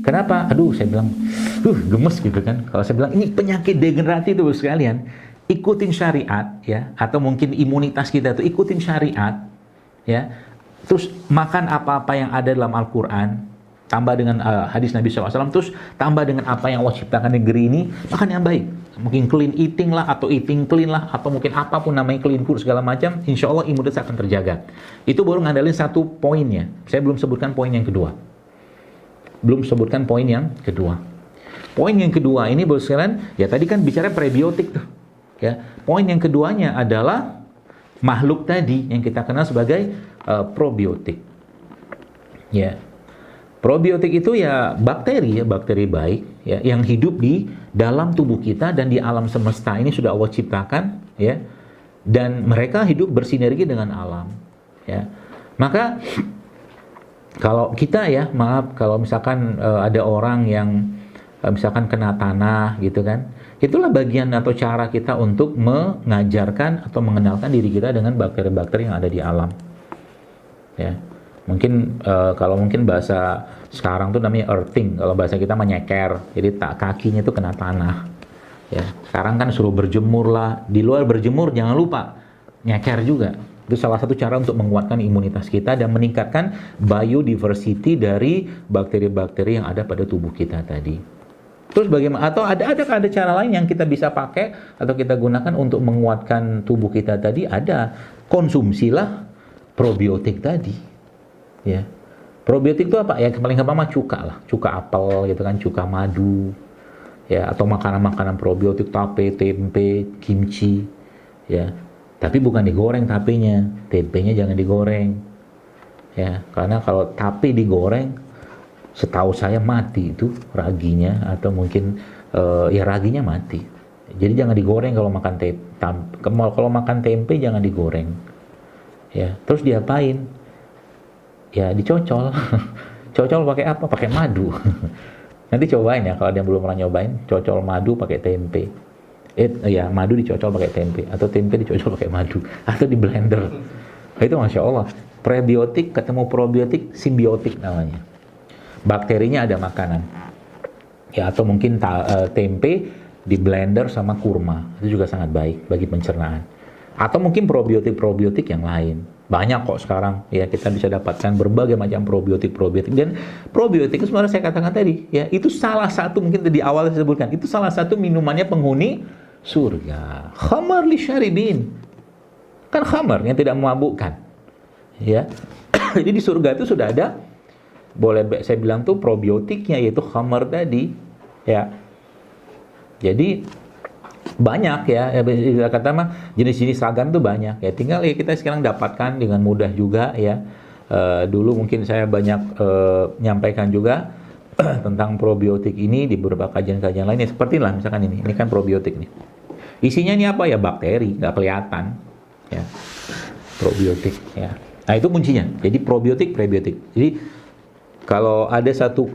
Kenapa? Aduh, saya bilang, gemes gitu kan. Kalau saya bilang ini penyakit degeneratif itu sekalian, ikutin syariat ya, atau mungkin imunitas kita tuh ikutin syariat ya. Terus makan apa-apa yang ada dalam Al-Quran, tambah dengan hadis Nabi SAW, terus tambah dengan apa yang Allah ciptakan negeri ini, makan yang baik. Mungkin clean eating lah, atau eating clean lah, atau mungkin apapun namanya clean food segala macam, insya Allah imunitas akan terjaga. Itu baru ngandelin satu poinnya. Saya belum sebutkan poin yang kedua. Poin yang kedua ini baru sekalian, ya tadi kan bicara prebiotik tuh. Ya. Poin yang keduanya adalah makhluk tadi yang kita kenal sebagai probiotik. Ya. Probiotik itu ya bakteri baik ya, yang hidup di dalam tubuh kita dan di alam semesta ini sudah Allah ciptakan ya. Dan mereka hidup bersinergi dengan alam ya. Maka kalau kita ya, maaf kalau misalkan ada orang yang misalkan kena tanah gitu kan, itulah bagian atau cara kita untuk mengajarkan atau mengenalkan diri kita dengan bakteri-bakteri yang ada di alam ya. Mungkin kalau mungkin bahasa sekarang tuh namanya earthing, kalau bahasa kita menyeker, jadi kakinya tuh kena tanah ya. Sekarang kan suruh berjemur lah, di luar berjemur jangan lupa nyeker juga. Itu salah satu cara untuk menguatkan imunitas kita dan meningkatkan biodiversity dari bakteri-bakteri yang ada pada tubuh kita tadi. Terus bagaimana? Atau ada cara lain yang kita bisa pakai atau kita gunakan untuk menguatkan tubuh kita tadi? Ada. Konsumsilah probiotik tadi. Ya. Probiotik itu apa? Ya paling gampang mah cuka lah. Cuka apel gitu kan, cuka madu. Ya, atau makanan-makanan probiotik, tape, tempe, kimchi. Ya. Tapi bukan digoreng tapenya. Tempenya jangan digoreng. Ya, karena kalau tape digoreng, setahu saya mati itu raginya, atau mungkin ya raginya mati. Jadi jangan digoreng kalau makan kalau makan tempe jangan digoreng. Ya, terus diapain? Ya dicocol. Cocol pakai apa? Pakai madu. Nanti cobain ya kalau ada yang belum pernah nyobain, cocol madu pakai tempe. Ya madu dicocol pakai tempe, atau tempe dicocol pakai madu, atau di blender. Itu Masya Allah. Prebiotik ketemu probiotik, simbiotik namanya. Bakterinya ada makanan. Ya, atau mungkin tempe di blender sama kurma. Itu juga sangat baik bagi pencernaan. Atau mungkin probiotik yang lain. Banyak kok sekarang ya, kita bisa dapatkan berbagai macam probiotik, dan probiotik itu sebenarnya saya katakan tadi ya, itu salah satu, mungkin di awal saya sebutkan, itu salah satu minumannya penghuni surga. Khamar li syaribin. Kan khamar yang tidak memabukkan. Ya. Jadi di surga itu sudah ada, boleh saya bilang tuh probiotiknya, yaitu khamar tadi. Ya. Jadi banyak ya, kata mah jenis-jenis ragam tuh banyak ya, tinggal ya kita sekarang dapatkan dengan mudah juga ya. Dulu mungkin saya banyak nyampaikan juga tentang probiotik ini di beberapa kajian-kajian lainnya, seperti lah misalkan ini kan probiotik nih, isinya ini apa ya, bakteri, nggak kelihatan ya, probiotik ya. Nah itu kuncinya, jadi probiotik, prebiotik. Jadi kalau ada satu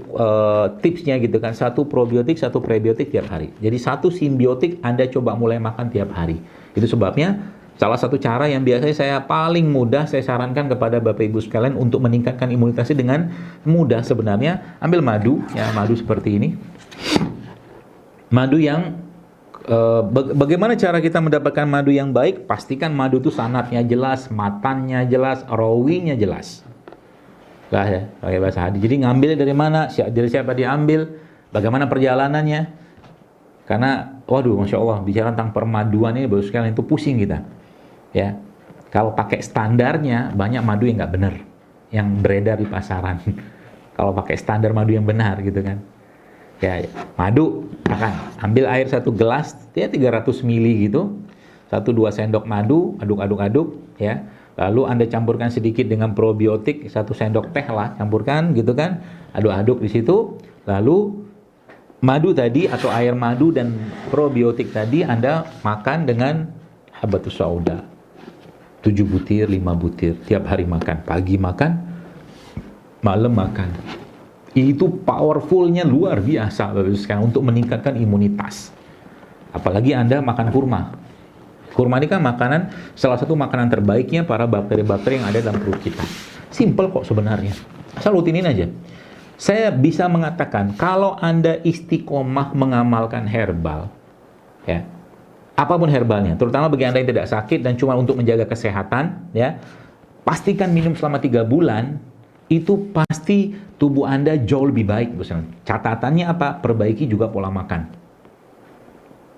tipsnya gitu kan, satu probiotik, satu prebiotik tiap hari. Jadi satu simbiotik Anda coba mulai makan tiap hari. Itu sebabnya salah satu cara yang biasanya saya paling mudah saya sarankan kepada Bapak Ibu sekalian untuk meningkatkan imunitasnya dengan mudah sebenarnya, ambil madu, ya madu seperti ini. Madu yang bagaimana cara kita mendapatkan madu yang baik? Pastikan madu itu sanatnya jelas, matannya jelas, rawinya jelas. Lah ya, pakai bahasa hadis. Jadi ngambil dari mana, dari siapa diambil, bagaimana perjalanannya. Karena waduh, Masya Allah, bicara tentang permaduan ini baru sekalian itu pusing kita. Ya. Kalau pakai standarnya banyak madu yang nggak benar yang beredar di pasaran. Kalau pakai standar madu yang benar gitu kan. Ya, madu makan, ambil air 1 gelas, ya 300 ml gitu. 1-2 sendok madu, aduk-aduk ya. Lalu Anda campurkan sedikit dengan probiotik, 1 sendok teh lah, campurkan gitu kan. Aduk-aduk di situ. Lalu madu tadi atau air madu dan probiotik tadi Anda makan dengan habatus sauda. 7 butir, 5 butir tiap hari makan. Pagi makan, malam makan. Itu powerfulnya luar biasa sekarang untuk meningkatkan imunitas. Apalagi Anda makan kurma. Kurma ini kan salah satu makanan terbaiknya para bakteri-bakteri yang ada dalam perut kita. Simple kok sebenarnya. Asal rutinin aja. Saya bisa mengatakan kalau Anda istiqomah mengamalkan herbal, ya, apapun herbalnya, terutama bagi Anda yang tidak sakit dan cuma untuk menjaga kesehatan, ya, pastikan minum selama 3 bulan, itu pasti tubuh Anda jauh lebih baik. Catatannya apa? Perbaiki juga pola makan.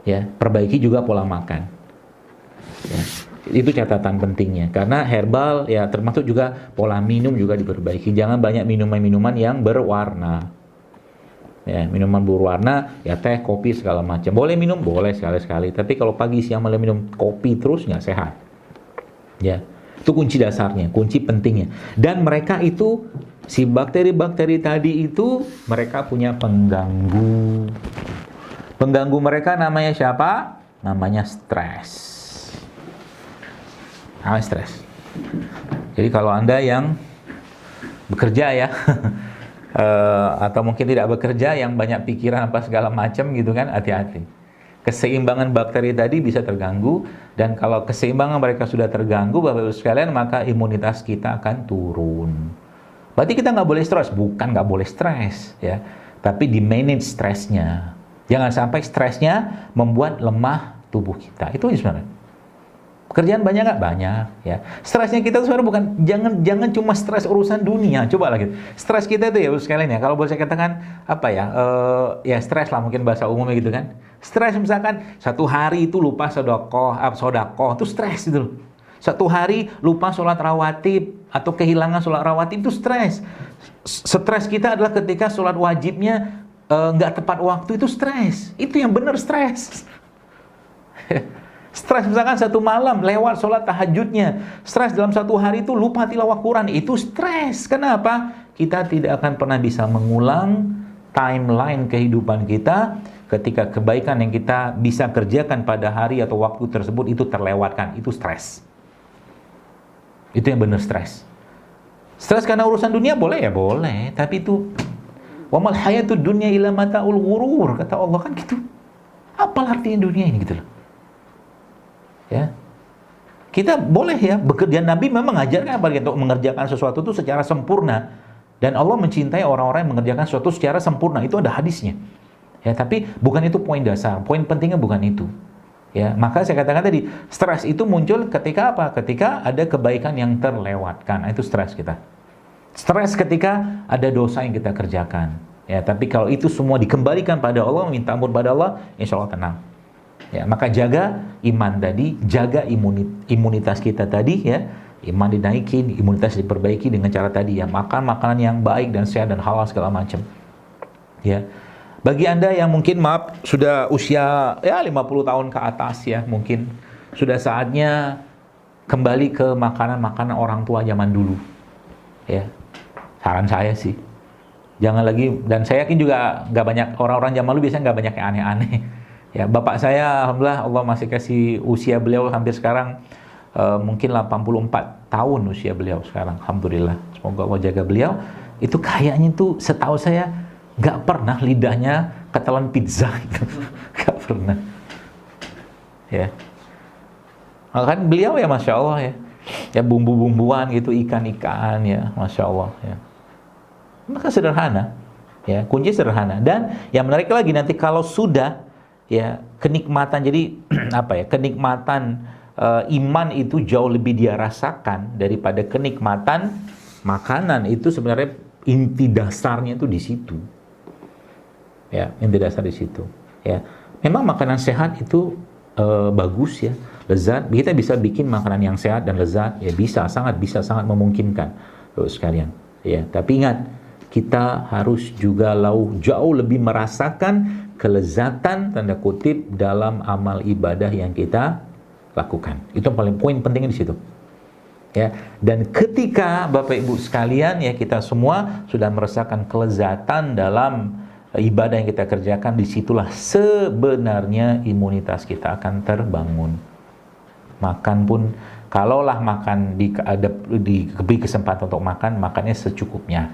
Ya, perbaiki juga pola makan. Ya, itu catatan pentingnya. Karena herbal ya termasuk juga pola minum juga diperbaiki. Jangan banyak minuman-minuman yang berwarna. Ya, minuman berwarna, ya teh, kopi segala macam. Boleh minum, boleh sekali-sekali. Tapi kalau pagi siang malam minum kopi terus nggak sehat. Ya, itu kunci dasarnya, kunci pentingnya. Dan mereka itu si bakteri-bakteri tadi itu mereka punya pengganggu. Pengganggu mereka namanya siapa? Namanya stres. Stres. Jadi kalau Anda yang bekerja ya, atau mungkin tidak bekerja, yang banyak pikiran apa segala macam gitu kan, hati-hati. Keseimbangan bakteri tadi bisa terganggu, dan kalau keseimbangan mereka sudah terganggu, Bapak-Ibu sekalian, maka imunitas kita akan turun. Berarti kita nggak boleh stres, bukan nggak boleh stres ya, tapi di manage stresnya. Jangan sampai stresnya membuat lemah tubuh kita. Itu sebenarnya. Pekerjaan banyak nggak? Banyak ya. Stresnya kita sebenarnya bukan, jangan cuma stres urusan dunia. Coba lagi. Stres kita itu ya sekalian ya. Kalau boleh saya katakan apa ya? Ya stres lah mungkin bahasa umumnya gitu kan. Stres misalkan satu hari itu lupa sodakoh itu stres gitu loh. Satu hari lupa sholat rawatib atau kehilangan sholat rawatib itu stres. Stres kita adalah ketika sholat wajibnya nggak tepat waktu, itu stres. Itu yang benar stres. Stres misalkan satu malam lewat sholat tahajudnya. Stres dalam satu hari itu lupa tilawah Quran. Itu stres. Kenapa? Kita tidak akan pernah bisa mengulang timeline kehidupan kita ketika kebaikan yang kita bisa kerjakan pada hari atau waktu tersebut itu terlewatkan. Itu stres. Itu yang benar stres. Stres karena urusan dunia boleh ya? Boleh. Tapi itu wamal hayatud dunya illa mata'ul ghurur, kata Allah kan gitu. Apa artinya dunia ini gitu loh. Ya. Kita boleh ya bekerja, Nabi memang mengajarkan apa untuk mengerjakan sesuatu itu secara sempurna. Dan Allah mencintai orang-orang yang mengerjakan sesuatu secara sempurna. Itu ada hadisnya. Ya, tapi bukan itu poin dasar. Poin pentingnya bukan itu. Ya, maka saya katakan tadi, stres itu muncul ketika apa? Ketika ada kebaikan yang terlewatkan. Itu stres kita. Stres ketika ada dosa yang kita kerjakan. Ya, tapi kalau itu semua dikembalikan pada Allah, minta ampun pada Allah, insya Allah tenang. Ya, maka jaga iman tadi, jaga imunitas kita tadi ya. Iman dinaikin, imunitas diperbaiki dengan cara tadi ya, makan makanan yang baik dan sehat dan halal segala macam. Ya. Bagi Anda yang mungkin sudah usia ya 50 tahun ke atas ya, mungkin sudah saatnya kembali ke makanan-makanan orang tua zaman dulu. Ya. Saran saya sih, jangan lagi, dan saya yakin juga nggak banyak orang-orang zaman dulu biasanya nggak banyak yang aneh-aneh. Ya, bapak saya, alhamdulillah Allah masih kasih usia beliau hampir sekarang mungkin 84 tahun usia beliau sekarang, alhamdulillah. Semoga Allah jaga beliau. Itu kayaknya tuh setahu saya nggak pernah lidahnya ketelan pizza gitu. Nggak pernah. Ya, kan beliau ya masya Allah ya. Ya bumbu-bumbuan gitu, ikan-ikan ya, masya Allah ya. Maka sederhana, ya kunci sederhana. Dan yang menarik lagi nanti kalau sudah ya kenikmatan, jadi apa ya, kenikmatan iman itu jauh lebih dia rasakan daripada kenikmatan makanan. Itu sebenarnya inti dasarnya itu di situ. Ya, inti dasar di situ. Ya, memang makanan sehat itu bagus ya, lezat. Kita bisa bikin makanan yang sehat dan lezat, ya bisa sangat memungkinkan, Bapak sekalian. Ya, tapi ingat, kita harus juga jauh lebih merasakan kelezatan tanda kutip dalam amal ibadah yang kita lakukan. Itu paling poin pentingnya di situ. Ya, dan ketika Bapak Ibu sekalian ya, kita semua sudah merasakan kelezatan dalam ibadah yang kita kerjakan, disitulah sebenarnya imunitas kita akan terbangun. Makan pun, kalaulah makan diberi kesempatan untuk makan, makannya secukupnya.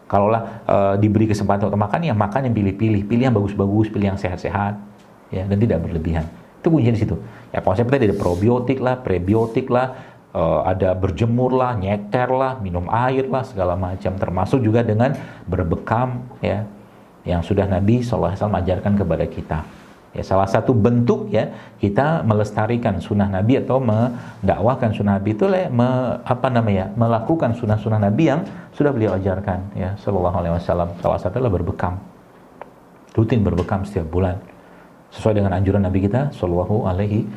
Kalaulah diberi kesempatan untuk makan, ya makan yang pilih-pilih, pilih yang bagus-bagus, pilih yang sehat-sehat, ya, dan tidak berlebihan. Itu kuncinya di situ. Ya konsep tadi ada probiotik lah, prebiotik lah, ada berjemur lah, nyeker lah, minum air lah, segala macam. Termasuk juga dengan berbekam, ya, yang sudah Nabi SAW ajarkan kepada kita. Ya, salah satu bentuk ya kita melestarikan sunnah Nabi atau mendakwahkan sunnah Nabi itu melakukan sunnah-sunnah Nabi yang sudah beliau ajarkan, ya, Sallallahu Alaihi Wasallam. Salah satu adalah berbekam, rutin berbekam setiap bulan sesuai dengan anjuran Nabi kita Sallallahu Alaihi